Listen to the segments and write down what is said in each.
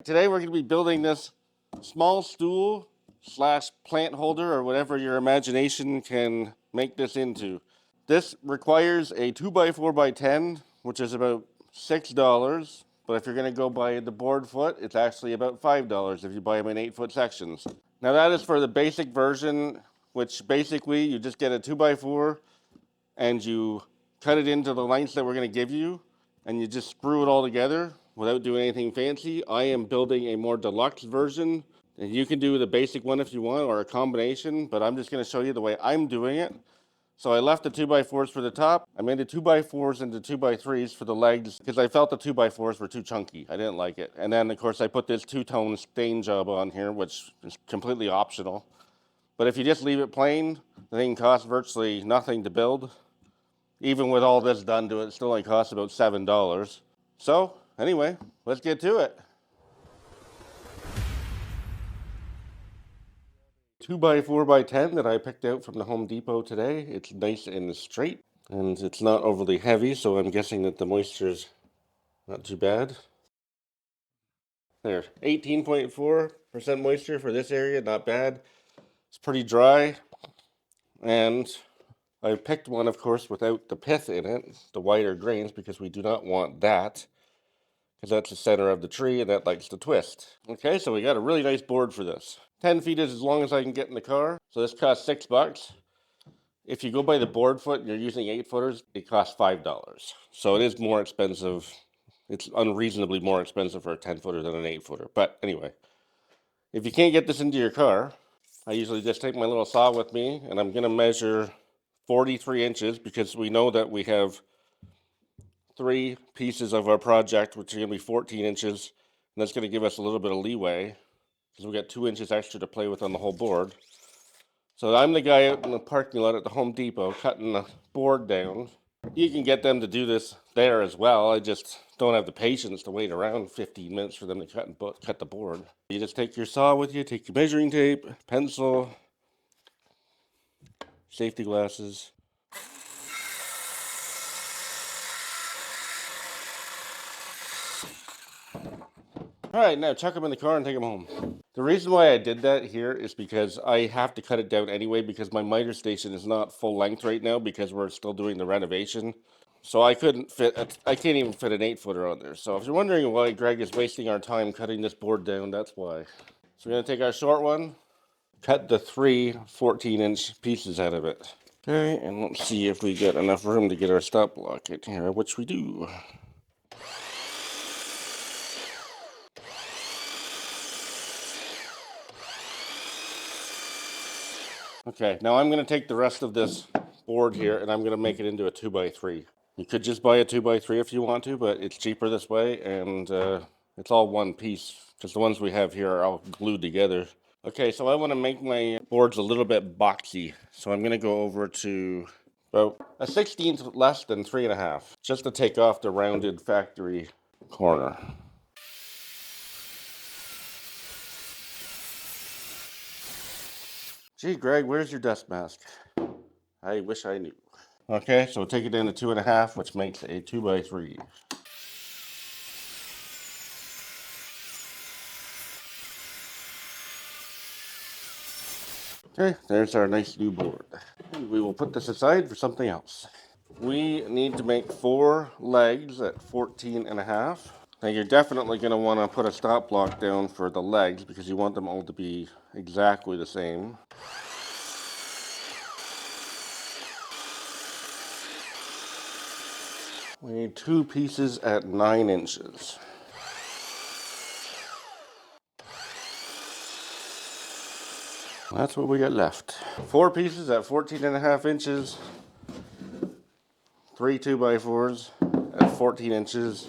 today we're going to be building this small stool slash plant holder or whatever your imagination can make this into. This requires a 2x4x10, which is about $6. But if you're going to go by the board foot, it's actually about $5 if you buy them in 8-foot sections. Now that is for the basic version, which basically you just get a 2x4 and you cut it into the lengths that we're going to give you, and you just screw it all together without doing anything fancy. I am building a more deluxe version, and you can do the basic one if you want, or a combination, but I'm just going to show you the way I'm doing it. So I left the 2x4s for the top. I made the 2x4s into 2x3s for the legs because I felt the 2x4s were too chunky. I didn't like it. And then, of course, I put this two-tone stain job on here, which is completely optional. But if you just leave it plain, the thing costs virtually nothing to build. Even with all this done to it, it still only costs about $7. So, anyway, let's get to it. 2x4x10 that I picked out from the Home Depot today. It's nice and straight, and it's not overly heavy, so I'm guessing that the moisture's not too bad. There, 18.4% moisture for this area, not bad. It's pretty dry, and I picked one, of course, without the pith in it, the wider grains, because we do not want that, because that's the center of the tree, and that likes to twist. Okay, so we got a really nice board for this. 10 feet is as long as I can get in the car, so this costs $6. If you go by the board foot and you're using 8-footers, it costs $5. So it is more expensive. It's unreasonably more expensive for a 10-footer than an 8-footer. But anyway, if you can't get this into your car, I usually just take my little saw with me, and I'm going to measure 43 inches because we know that we have 3 pieces of our project, which are going to be 14 inches, and that's going to give us a little bit of leeway because we got 2 inches extra to play with on the whole board. So I'm the guy out in the parking lot at the Home Depot cutting the board down. You can get them to do this there as well. I just don't have the patience to wait around 15 minutes for them to cut the board. You just take your saw with you, take your measuring tape, pencil, safety glasses. All right, now chuck them in the car and take them home. The reason why I did that here is because I have to cut it down anyway because my miter station is not full length right now because we're still doing the renovation. So I can't even fit an 8-footer on there. So if you're wondering why Greg is wasting our time cutting this board down, that's why. So we're gonna take our short one, cut the 3 14-inch pieces out of it. Okay, and let's see if we get enough room to get our stop block in here, which we do. Okay, now I'm going to take the rest of this board here and I'm going to make it into a 2x3. You could just buy a 2x3 if you want to, but it's cheaper this way, and it's all one piece because the ones we have here are all glued together. Okay, so I want to make my boards a little bit boxy, so I'm going to go over to about a 1/16 less than 3.5, just to take off the rounded factory corner. Gee, Greg, where's your dust mask? I wish I knew. Okay, so take it down to 2.5, which makes a 2x3. Okay, there's our nice new board. We will put this aside for something else. We need to make 4 legs at 14.5. Now you're definitely going to want to put a stop block down for the legs because you want them all to be exactly the same. We need 2 pieces at 9 inches. That's what we got left. 4 pieces at 14.5 inches. 3 2x4s at 14 inches.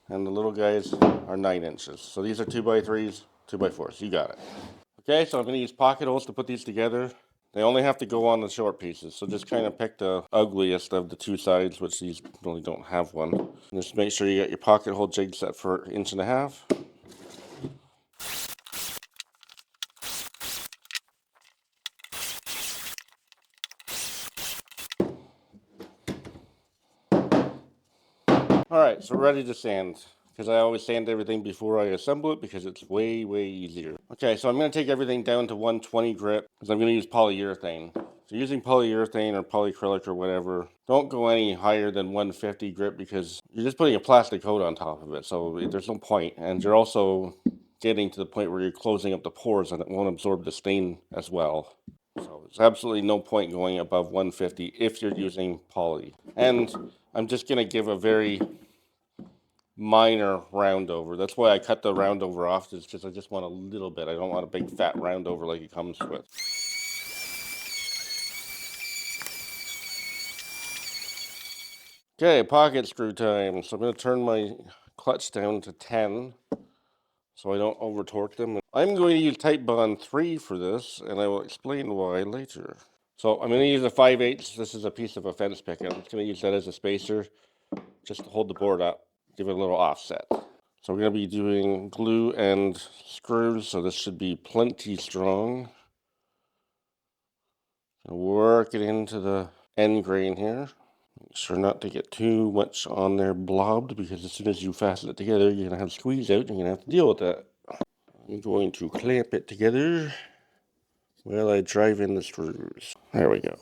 And the little guys are 9 inches. So these are 2x3s, 2x4s. You got it. Okay, so I'm going to use pocket holes to put these together. They only have to go on the short pieces, so just kind of pick the ugliest of the 2 sides, which these really don't have one. And just make sure you got your pocket hole jig set for 1.5 inches. Alright, so ready to sand. because I always sand everything before I assemble it because it's way, way easier. Okay, so I'm going to take everything down to 120 grit because I'm going to use polyurethane. So using polyurethane or polyacrylic or whatever, don't go any higher than 150 grit because you're just putting a plastic coat on top of it, so there's no point. And you're also getting to the point where you're closing up the pores and it won't absorb the stain as well. So there's absolutely no point going above 150 if you're using poly. And I'm just going to give a very minor round over. That's why I cut the round over off, is because I just want a little bit. I don't want a big fat round over like it comes with. Okay, pocket screw time. So I'm going to turn my clutch down to 10 so I don't over torque them. I'm going to use Type Bond 3 for this, and I will explain why later. So I'm going to use a 5/8. This is a piece of a fence picket. I'm just going to use that as a spacer just to hold the board up, give it a little offset. So we're going to be doing glue and screws, so this should be plenty strong. Work it into the end grain here. Make sure not to get too much on there blobbed, because as soon as you fasten it together, you're going to have squeeze out and you're going to have to deal with that. I'm going to clamp it together while I drive in the screws. There we go.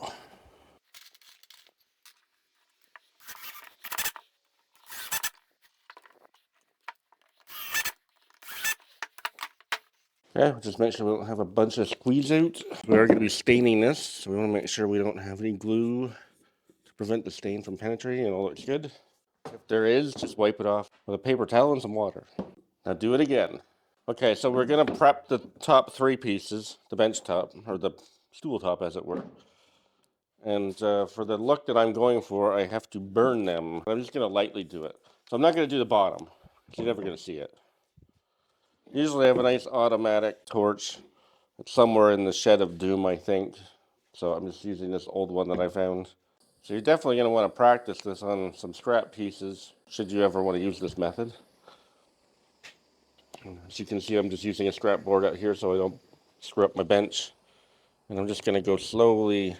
Okay, just make sure we don't have a bunch of squeeze out. We are going to be staining this, so we want to make sure we don't have any glue to prevent the stain from penetrating. It all looks good. If there is, just wipe it off with a paper towel and some water. Now do it again. Okay, so we're going to prep the top 3 pieces, the bench top, or the stool top as it were. And for the look that I'm going for, I have to burn them. I'm just going to lightly do it. So I'm not going to do the bottom, because you're never going to see it. Usually I have a nice automatic torch. It's somewhere in the shed of doom, I think. So I'm just using this old one that I found. So you're definitely going to want to practice this on some scrap pieces, should you ever want to use this method. As you can see, I'm just using a scrap board out here so I don't screw up my bench. And I'm just going to go slowly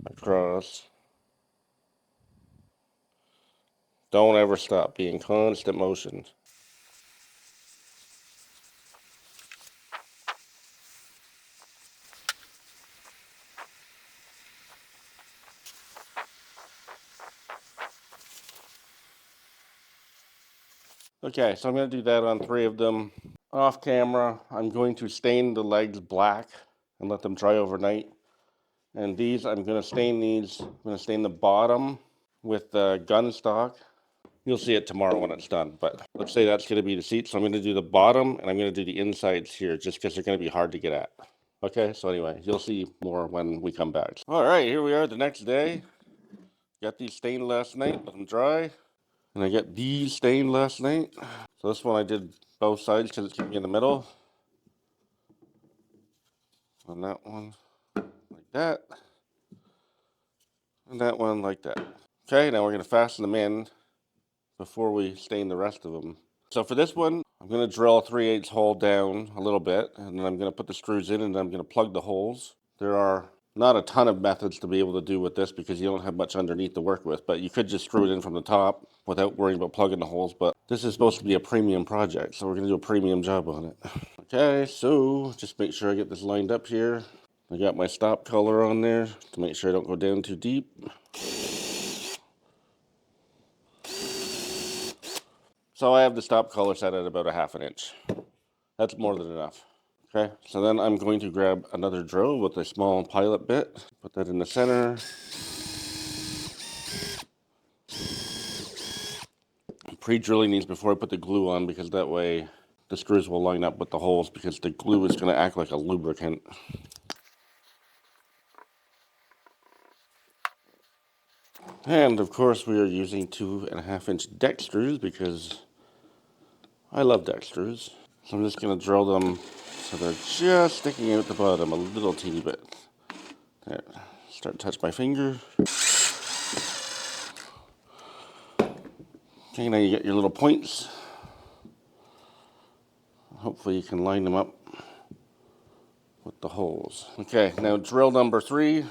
across. Don't ever stop, be in constant motion. Okay, so I'm going to do that on 3 of them. Off camera, I'm going to stain the legs black and let them dry overnight. And these, I'm going to stain these. I'm going to stain the bottom with gun stock. You'll see it tomorrow when it's done, but let's say that's going to be the seat. So I'm going to do the bottom and I'm going to do the insides here just because they're going to be hard to get at. Okay, so anyway, you'll see more when we come back. All right, here we are the next day. Got these stained last night, let them dry. And I got these stained last night. So this one I did both sides because it's going to be in the middle. And that one like that. And that one like that. Okay, now we're going to fasten them in before we stain the rest of them. So for this one, I'm going to drill a 3/8 hole down a little bit, and then I'm going to put the screws in, and then I'm going to plug the holes. There are not a ton of methods to be able to do with this because you don't have much underneath to work with, but you could just screw it in from the top without worrying about plugging the holes. But this is supposed to be a premium project, so we're going to do a premium job on it. Okay, so just make sure I get this lined up here. I got my stop color on there to make sure I don't go down too deep. So I have the stop color set at about a 1/2 inch. That's more than enough. Okay, so then I'm going to grab another drill with a small pilot bit, put that in the center. I'm pre-drilling these before I put the glue on because that way the screws will line up with the holes because the glue is going to act like a lubricant. And of course we are using 2.5 inch deck screws because I love deck screws. So I'm just going to drill them so they're just sticking out the bottom a little teeny bit. There. Start to touch my finger. Okay, now you get your little points. Hopefully you can line them up with the holes. Okay, now drill number 3,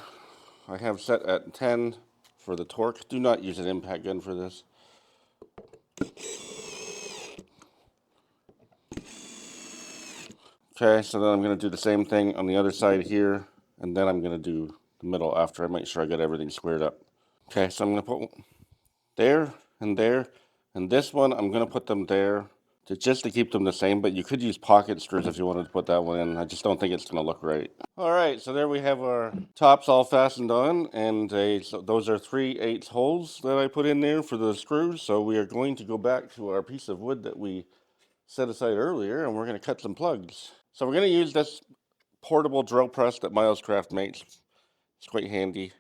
I have set at 10 for the torque. Do not use an impact gun for this. Okay, so then I'm going to do the same thing on the other side here, and then I'm going to do the middle after I make sure I got everything squared up. Okay, so I'm going to put there, and this one I'm going to put them there just to keep them the same, but you could use pocket screws if you wanted to put that one in. I just don't think it's going to look right. All right, so there we have our tops all fastened on, and so those are 3/8 holes that I put in there for the screws. So we are going to go back to our piece of wood that we set aside earlier, and we're going to cut some plugs. So we're going to use this portable drill press that Miles Craft makes. It's quite handy.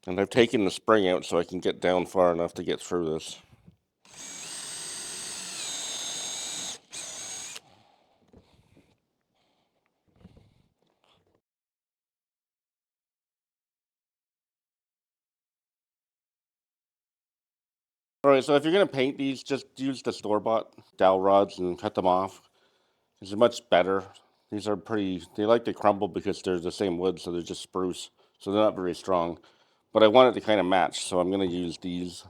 And I've taken the spring out so I can get down far enough to get through this. Alright, so if you're going to paint these, just use the store-bought dowel rods and cut them off. These are much better. These are they like to crumble because they're the same wood, so they're just spruce. So they're not very strong. But I want it to kind of match, so I'm going to use these.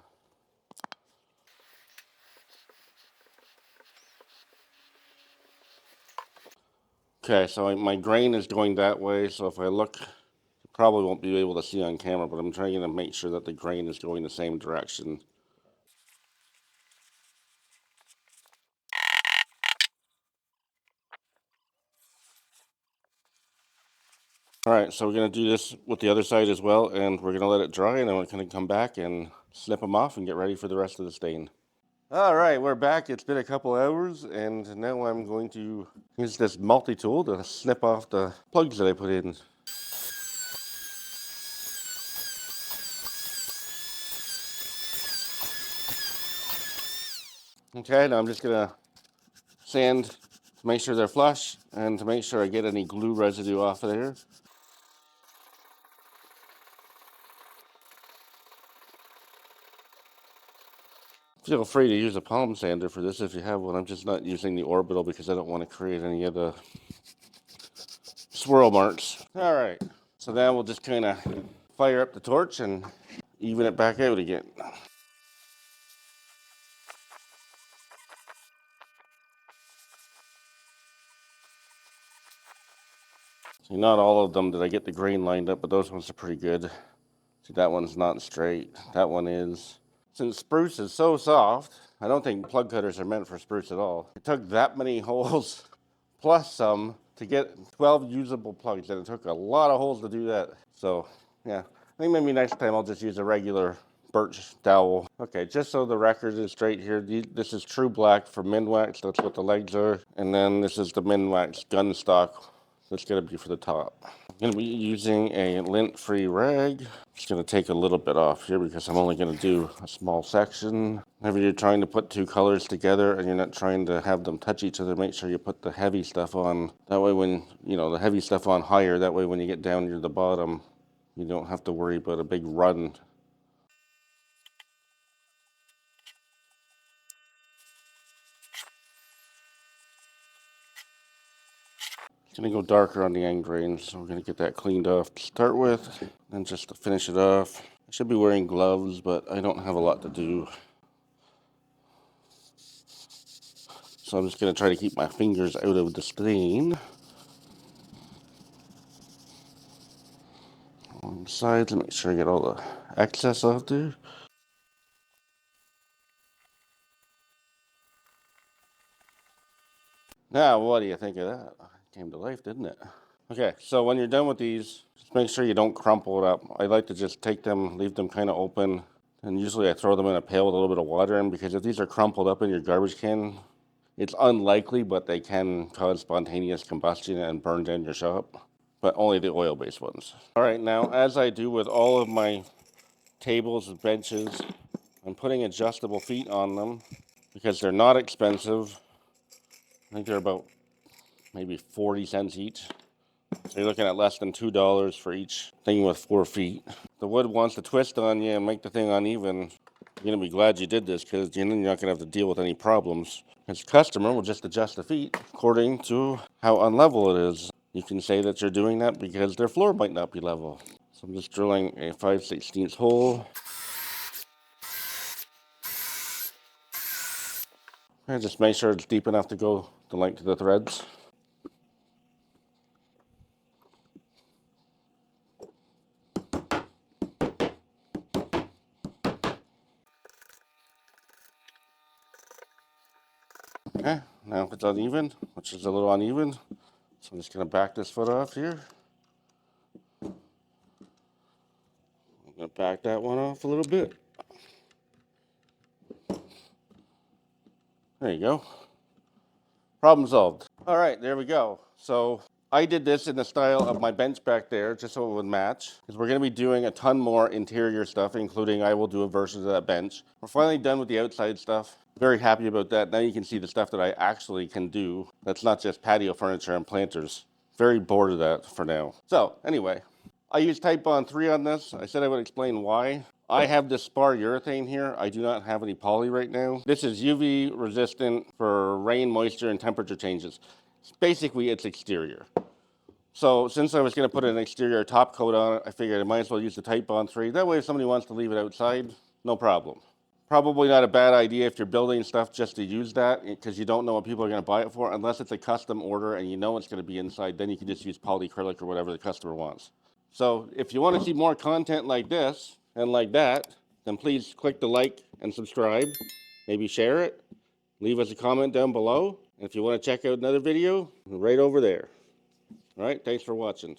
Okay, so my grain is going that way, so if I look, you probably won't be able to see on camera, but I'm trying to make sure that the grain is going the same direction. Alright, so we're going to do this with the other side as well, and we're going to let it dry, and then we're going to come back and snip them off and get ready for the rest of the stain. Alright, we're back. It's been a couple hours, and now I'm going to use this multi-tool to snip off the plugs that I put in. Okay, now I'm just going to sand to make sure they're flush, and to make sure I get any glue residue off of there. Feel free to use a palm sander for this if you have one. I'm just not using the orbital because I don't want to create any of the swirl marks. Alright, so now we'll just kind of fire up the torch and even it back out again. See, not all of them did I get the grain lined up, but those ones are pretty good. See, that one's not straight. That one is. Since spruce is so soft, I don't think plug cutters are meant for spruce at all. It took that many holes, plus some, to get 12 usable plugs, and it took a lot of holes to do that. So, yeah, I think maybe next time I'll just use a regular birch dowel. Okay, just so the record is straight here, this is True Black for Minwax, that's what the legs are. And then this is the Minwax gun stock, that's gonna be for the top. I'm gonna be using a lint-free rag. Just gonna take a little bit off here because I'm only gonna do a small section. Whenever you're trying to put two colors together and you're not trying to have them touch each other, make sure you put the heavy stuff on. That way when, the heavy stuff on higher, that way when you get down near the bottom, you don't have to worry about a big run. It's gonna go darker on the end grain, so we're gonna get that cleaned off to start with. And just to finish it off, I should be wearing gloves, but I don't have a lot to do. So I'm just going to try to keep my fingers out of the stain. On the sides and make sure I get all the excess off there. Now, what do you think of that? It came to life, didn't it? Okay, so when you're done with these, just make sure you don't crumple it up. I like to just take them, leave them kind of open, and usually I throw them in a pail with a little bit of water in, because if these are crumpled up in your garbage can, it's unlikely, but they can cause spontaneous combustion and burn down your shop. But only the oil-based ones. All right, now as I do with all of my tables and benches, I'm putting adjustable feet on them because they're not expensive. I think they're about maybe 40 cents each. So you're looking at less than $2 for each thing with 4 feet. The wood wants to twist on you and make the thing uneven. You're going to be glad you did this because you're not going to have to deal with any problems. This customer will just adjust the feet according to how unlevel it is. You can say that you're doing that because their floor might not be level. So I'm just drilling a 5/16 hole. And just make sure it's deep enough to go the length of the threads. Now if it's uneven, which is a little uneven, so I'm just going to back this foot off here. I'm going to back that one off a little bit. There you go. Problem solved. All right, there we go. So I did this in the style of my bench back there, just so it would match, because we're going to be doing a ton more interior stuff, including I will do a version of that bench. We're finally done with the outside stuff. Very happy about that. Now you can see the stuff that I actually can do. That's not just patio furniture and planters. Very bored of that for now. So anyway, I used Titebond 3 on this. I said I would explain why. I have this spar urethane here. I do not have any poly right now. This is UV resistant for rain, moisture, and temperature changes. Basically, it's exterior. So since I was going to put an exterior top coat on it, I figured I might as well use the Titebond 3. That way if somebody wants to leave it outside, no problem. Probably not a bad idea if you're building stuff just to use that, because you don't know what people are going to buy it for, unless it's a custom order and you know it's going to be inside. Then you can just use polyacrylic or whatever the customer wants. So if you want to see more content like this and like that, then please click the like and subscribe. Maybe share it. Leave us a comment down below. And if you want to check out another video, right over there. All right, thanks for watching.